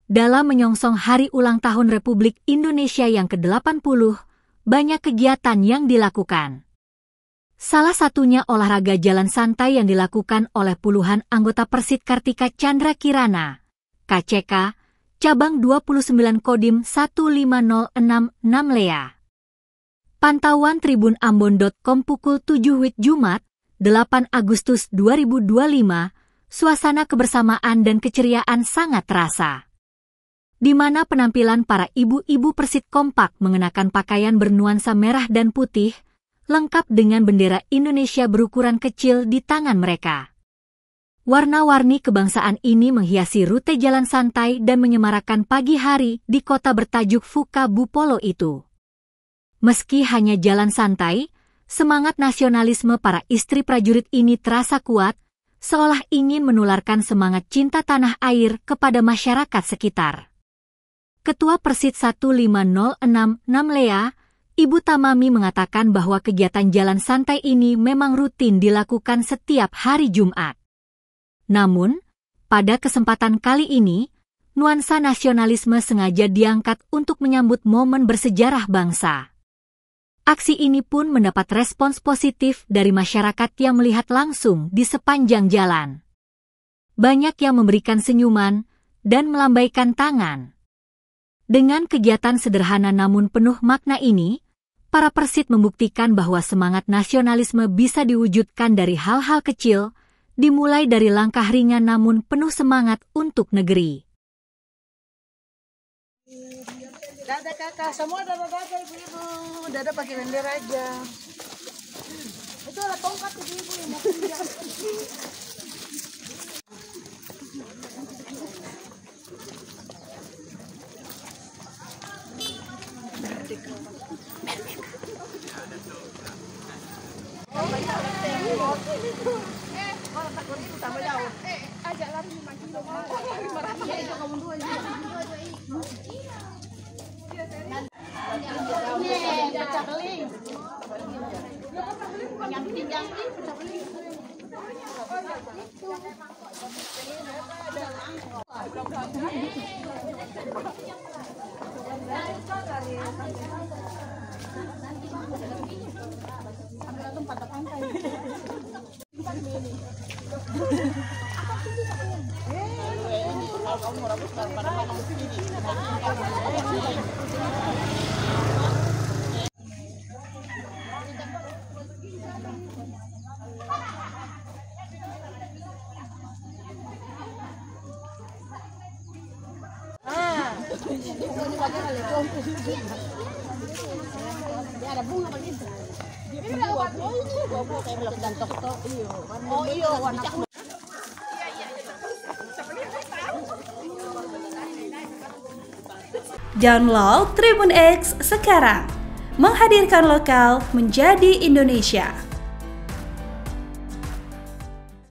Dalam menyongsong Hari Ulang Tahun Republik Indonesia yang ke-80, banyak kegiatan yang dilakukan. Salah satunya olahraga jalan santai yang dilakukan oleh puluhan anggota Persit Kartika Chandra Kirana, KCK, cabang 29 Kodim 15066 Lea. Pantauan tribunambon.com pukul 7 WIB Jumat, 8 Agustus 2025, suasana kebersamaan dan keceriaan sangat terasa. Di mana penampilan para ibu-ibu Persit kompak mengenakan pakaian bernuansa merah dan putih, lengkap dengan bendera Indonesia berukuran kecil di tangan mereka. Warna-warni kebangsaan ini menghiasi rute jalan santai dan menyemarakan pagi hari di kota bertajuk Fuka Bupolo itu. Meski hanya jalan santai, semangat nasionalisme para istri prajurit ini terasa kuat, seolah ingin menularkan semangat cinta tanah air kepada masyarakat sekitar. Ketua Persit 15066 Lea, Ibu Tamami mengatakan bahwa kegiatan jalan santai ini memang rutin dilakukan setiap hari Jumat. Namun, pada kesempatan kali ini, nuansa nasionalisme sengaja diangkat untuk menyambut momen bersejarah bangsa. Aksi ini pun mendapat respons positif dari masyarakat yang melihat langsung di sepanjang jalan. Banyak yang memberikan senyuman dan melambaikan tangan. Dengan kegiatan sederhana namun penuh makna ini, para Persit membuktikan bahwa semangat nasionalisme bisa diwujudkan dari hal-hal kecil, dimulai dari langkah ringan namun penuh semangat untuk negeri. Dadah kakak, semua dadah ibu-ibu, dadah pakai bendera aja. Itu ada tongkat ibu-ibu yang mau pinjam. Ajak lari 5 kilo mau. 500 ya itu kamu dua juga. Pecah beling. Yang tinggi pecah beling. Ada bunga begitu. Ini buah kayak meledak tok-tok. Oh iya, warna kuning. Download Tribun X sekarang. Menghadirkan lokal menjadi Indonesia.